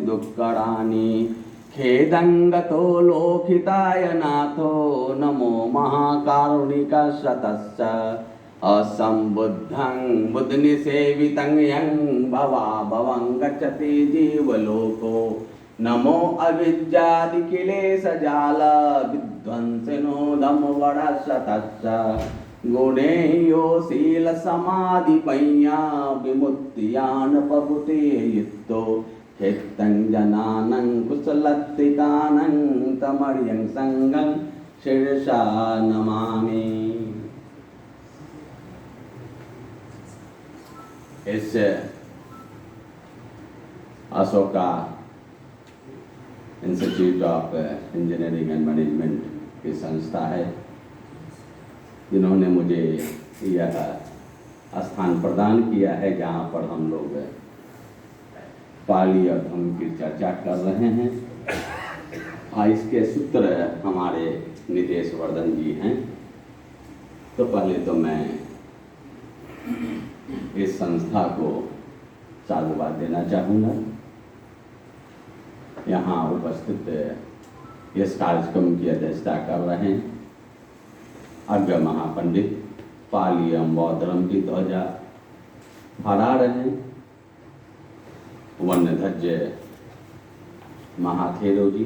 दुःखराणि खेदङ्गतो लोकिताय नाथो नमो महाकारुणिकः सतश्च असंबुद्धं बुद्धनिसेवितं यं भवं गच्छति जीवलोको नमो अविद्यादिकिलेशजाल विध्वंसिनो धम्मवडशतश्च गुणे यो शीलसमाधिपय्या विमुक्तियान् पपुते युक्तो हितं जनानं कुशलत्तिकानं तमर्यं संगं शिरसा नमामि। इस Ashoka institute of engineering and management की संस्था है जिन्होंने मुझे यह स्थान प्रदान किया है जहाँ पर हम लोग पाली और धम्म की चर्चा कर रहे हैं। इसके सूत्र हमारे नितेश वर्धन जी हैं। तो पहले तो मैं इस संस्था को साधुवाद देना चाहूँगा। यहाँ उपस्थित इस कार्यक्रम की अध्यक्षता कर रहे हैं अग्र महापंडित पाली एवं बौद्ध धर्म की ध्वजा फहरा रहे हैं वन्यध्वज महाथेरो जी,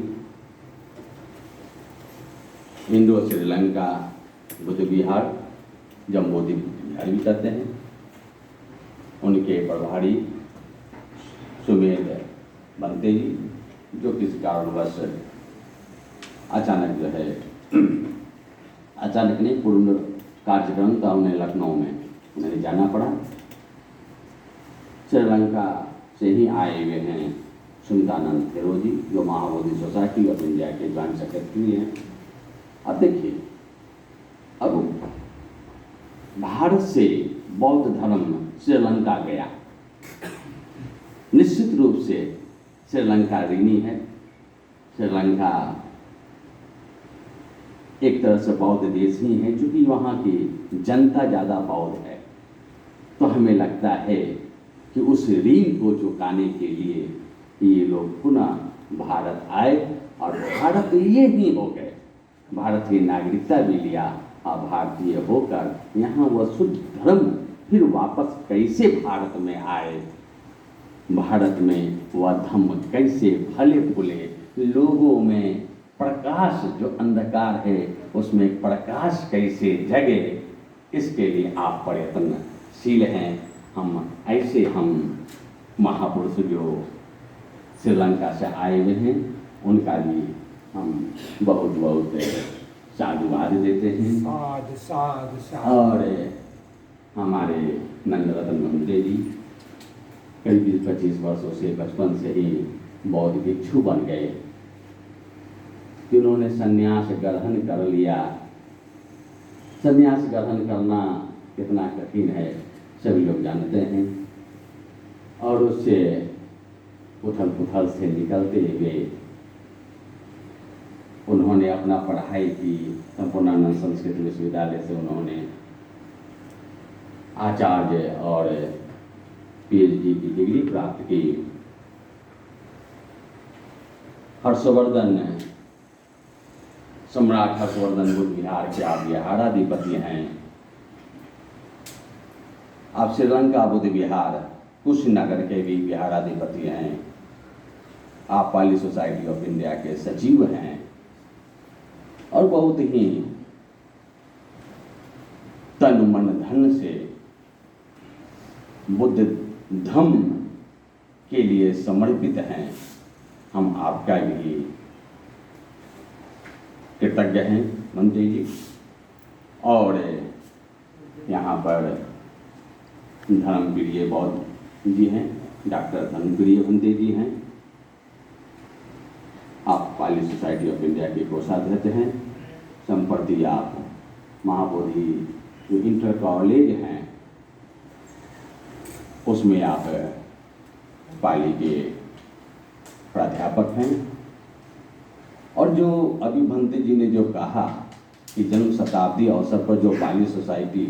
इंडो श्रीलंका बुद्ध विहार जम्बोदी बुद्ध विहार भी कहते हैं। उनके प्रभारी सुमेध बनते जी जो किसी कारणवश अचानक जो है अचानक नहीं पूर्ण कार्यक्रम था उन्हें लखनऊ में उन्हें जाना पड़ा। श्रीलंका से ही आए हुए हैं सुल्तानंद थेरो जी जो महाबोधि सोसाइटी ऑफ इंडिया के जॉइंट सेक्रेटरी हैं। अब देखिए अब भारत से बौद्ध धर्म श्रीलंका गया, निश्चित रूप से श्रीलंका ऋणी है। श्रीलंका एक तरह से बौद्ध देश ही है क्योंकि वहाँ की जनता ज़्यादा बौद्ध है। तो हमें लगता है कि उस ऋण को चुकाने के लिए ये लोग पुनः भारत आए और भारत ये ही हो गए, भारत की नागरिकता भी लिया और भारतीय होकर यहाँ वह शुद्ध धर्म फिर वापस कैसे भारत में आए, भारत में वह धम्म कैसे फले फूले, लोगों में प्रकाश जो अंधकार है उसमें प्रकाश कैसे जगे, इसके लिए आप प्रयत्नशील हैं। हम महापुरुष जो श्रीलंका से आए हुए हैं उनका भी हम बहुत बहुत साधुवाद देते हैं। और हमारे नंदरत्न महंते जी करीब 25 वर्षों से बचपन से ही बौद्ध भिक्षु बन गए कि उन्होंने संन्यास ग्रहण कर लिया। संन्यास ग्रहण करना कितना कठिन है सभी लोग जानते हैं। और उससे उथल पुथल से निकलते हुए उन्होंने अपना पढ़ाई की संपूर्णानंद संस्कृत विश्वविद्यालय से उन्होंने आचार्य और पीएचडी की डिग्री प्राप्त की। हर्षवर्धन सम्राट हर्षवर्धन बुद्ध विहार के आप विहाराधिपति हैं। आप श्रीलंका बुद्ध विहार कुशीनगर के भी विहाराधिपति हैं। आप पाली सोसाइटी ऑफ इंडिया के सचिव हैं और बहुत ही तन मन धन से बुद्ध धम्म के लिए समर्पित हैं। हम आपका भी कृतज्ञ हैं मंत्री जी। और यहाँ पर धर्मप्रिय बौद्ध जी हैं, डॉक्टर धर्मप्रिय भंते जी हैं। आप पाली सोसाइटी ऑफ इंडिया के कोषाध्यक्ष हैं। संप्रति आप महाबोधि जो इंटर कॉलेज हैं उसमें आप पाली के प्राध्यापक हैं। और जो अभी भंते जी ने जो कहा कि जन्म शताब्दी अवसर पर जो पाली सोसाइटी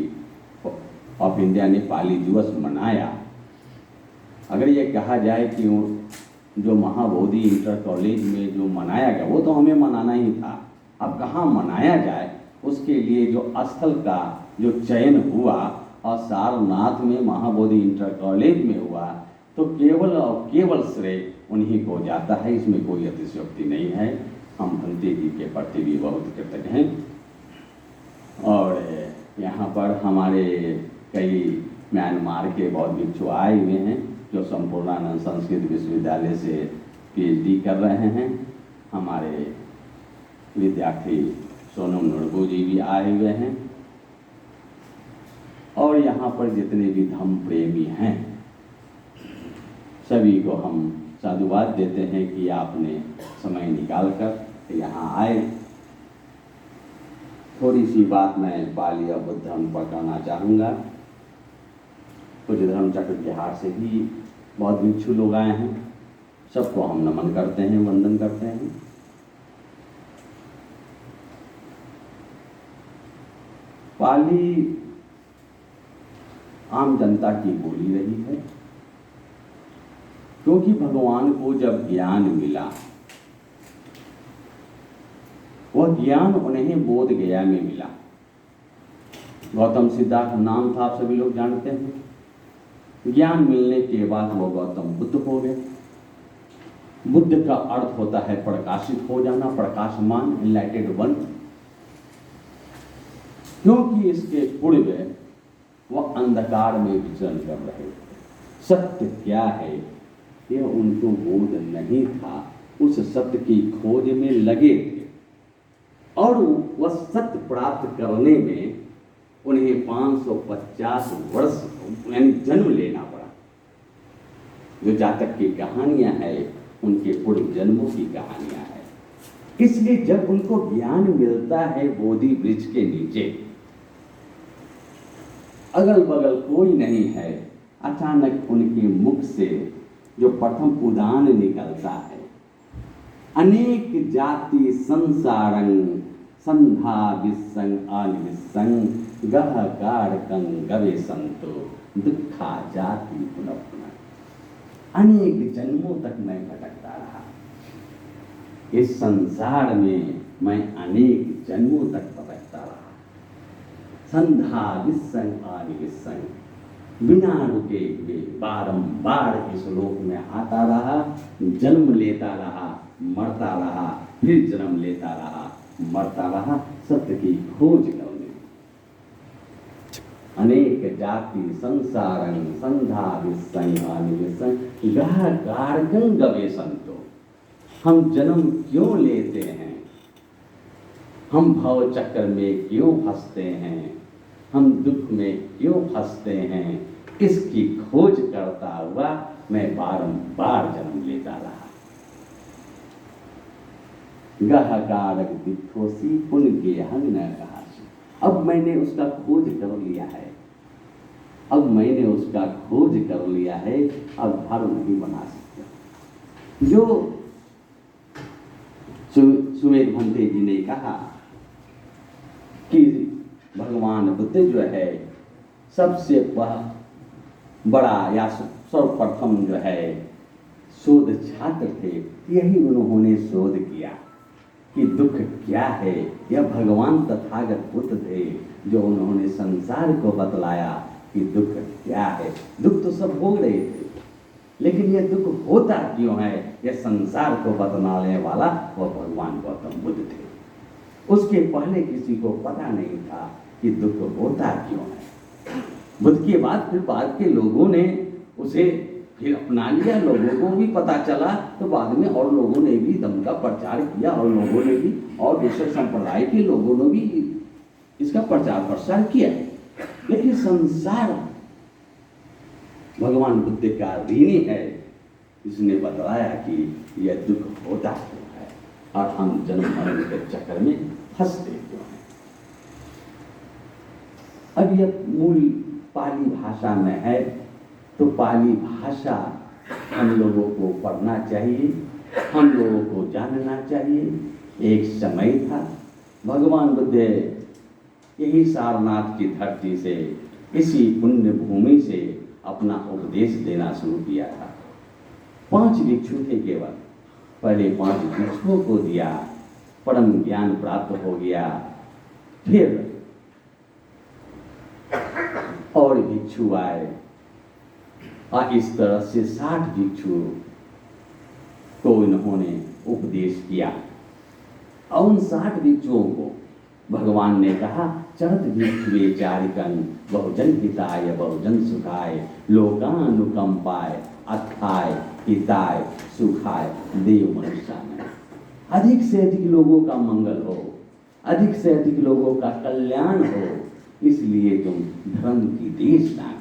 ऑफ इंडिया ने पाली दिवस मनाया, अगर ये कहा जाए कि जो महाबोधि इंटर कॉलेज में जो मनाया गया वो तो हमें मनाना ही था। अब कहाँ मनाया जाए उसके लिए जो स्थल का जो चयन हुआ और सारनाथ में महाबोधि इंटर कॉलेज में हुआ तो केवल और केवल श्रेय उन्हीं को जाता है, इसमें कोई अतिशयोक्ति नहीं है। हम भंते जी के प्रति भी बहुत कृतज्ञ हैं। और यहाँ पर हमारे कई म्यांमार के बौद्ध भिक्षु आए हुए हैं जो संपूर्णानंद संस्कृत विश्वविद्यालय से PhD कर रहे हैं। हमारे विद्यार्थी सोनम नुड़गो जी भी आए हुए हैं। और यहाँ पर जितने भी धम्म प्रेमी हैं सभी को हम साधुवाद देते हैं कि आपने समय निकालकर यहाँ आए। थोड़ी सी बात मैं पाली और बुद्ध धर्म पर कहना चाहूँगा। कुछ धर्म चक्र बिहार से भी बहुत भिक्षु लोग आए हैं, सबको हम नमन करते हैं, वंदन करते हैं। पाली आम जनता की बोली रही है क्योंकि भगवान को जब ज्ञान मिला वह ज्ञान उन्हें बोध गया में मिला। गौतम सिद्धार्थ नाम था, आप सभी लोग जानते हैं। ज्ञान मिलने के बाद वो गौतम बुद्ध हो गए। बुद्ध का अर्थ होता है प्रकाशित हो जाना, प्रकाशमान, एनलाइटेड वन। क्योंकि इसके पूर्व वह अंधकार में विचरण कर रहे थे। सत्य क्या है यह उनको बोध नहीं था, उस सत्य की खोज में लगे थे और वह सत्य प्राप्त करने में उन्हें 550 वर्ष यानी जन्म लेना पड़ा। जो जातक की कहानियां हैं उनके पूर्व जन्मों की कहानियां हैं। इसलिए जब उनको ज्ञान मिलता है बोधि वृक्ष के नीचे, अगल बगल कोई नहीं है, अचानक उनके मुख से जो प्रथम उदान निकलता है, अनेक जाति संसारंग संधा विसंग अनिविसंग गह कारकं गवे संतो दुखा जाति पुनः पुनः। अनेक जन्मों तक मैं भटकता रहा, इस संसार में मैं अनेक जन्मों तक भटकता रहा। संधा विसंग अनिविसंग, बिना रुके हुए बारंबार इस लोक में आता रहा, जन्म लेता रहा, मरता रहा, फिर जन्म लेता रहा, मरता रहा, सत्य की खोज करने। अनेक जाति संसारं संधा विसंग अनिविसंग गह कारकं गवे संतो। हम जन्म क्यों लेते हैं, हम भव चक्र में क्यों फंसते हैं, हम दुख में क्यों फंसते हैं, इसकी खोज करता हुआ मैं बारंबार जन्म लेता रहा। गह कारक दिखोसी पुन गेहंग न कहासी। अब मैंने उसका खोज कर लिया है, अब मैंने उसका खोज कर लिया है, अब धर्म नहीं बना सकते। जो सुमेध भंते जी ने कहा कि भगवान बुद्ध जो है सबसे बड़ा या सर्वप्रथम जो है शोध छात्र थे, यही उन्होंने शोध किया कि दुख क्या है। यह भगवान तथागत बुद्ध थे जो उन्होंने संसार को बतलाया कि दुख क्या है। दुख तो सब हो रहे थे, लेकिन यह दुख होता क्यों है, यह संसार को बतलाने वाला वह भगवान गौतम बुद्ध थे। उसके पहले किसी को पता नहीं था कि दुख होता क्यों है। बुद्ध के बाद के लोगों ने उसे फिर अपना लिया, लोगों को भी पता चला, तो बाद में और लोगों ने भी धम्म का प्रचार किया और लोगों ने भी और दूसरे संप्रदाय के लोगों ने भी इसका प्रचार प्रसार किया। लेकिन संसार भगवान बुद्ध का ऋणी है, इसने बतलाया कि यह दुख होता क्यों है और हम जन्म मरण के चक्कर में फंसते क्यों हैं। अब यह मूल पाली भाषा में है, तो पाली भाषा हम लोगों को पढ़ना चाहिए, हम लोगों को जानना चाहिए। एक समय था भगवान बुद्ध यही सारनाथ की धरती से, इसी पुण्य भूमि से अपना उपदेश देना शुरू किया था। 5 भिक्षु थे केवल। पहले 5 भिक्षुओं को दिया, परम ज्ञान प्राप्त हो गया। फिर और भिक्षु आए और इस तरह से 60 भिक्षु को इन्होंने उपदेश किया। और उन 60 भिक्षुओं को भगवान ने कहा, चरत भिक्षुवे चारिकन बहुजन हिताय बहुजन सुखाय लोकानुकंपाय अथाय हिताय सुखाय देव मनुष्याय। अधिक से अधिक लोगों का मंगल हो, अधिक से अधिक लोगों का कल्याण हो, इसलिए तुम धर्म की देशना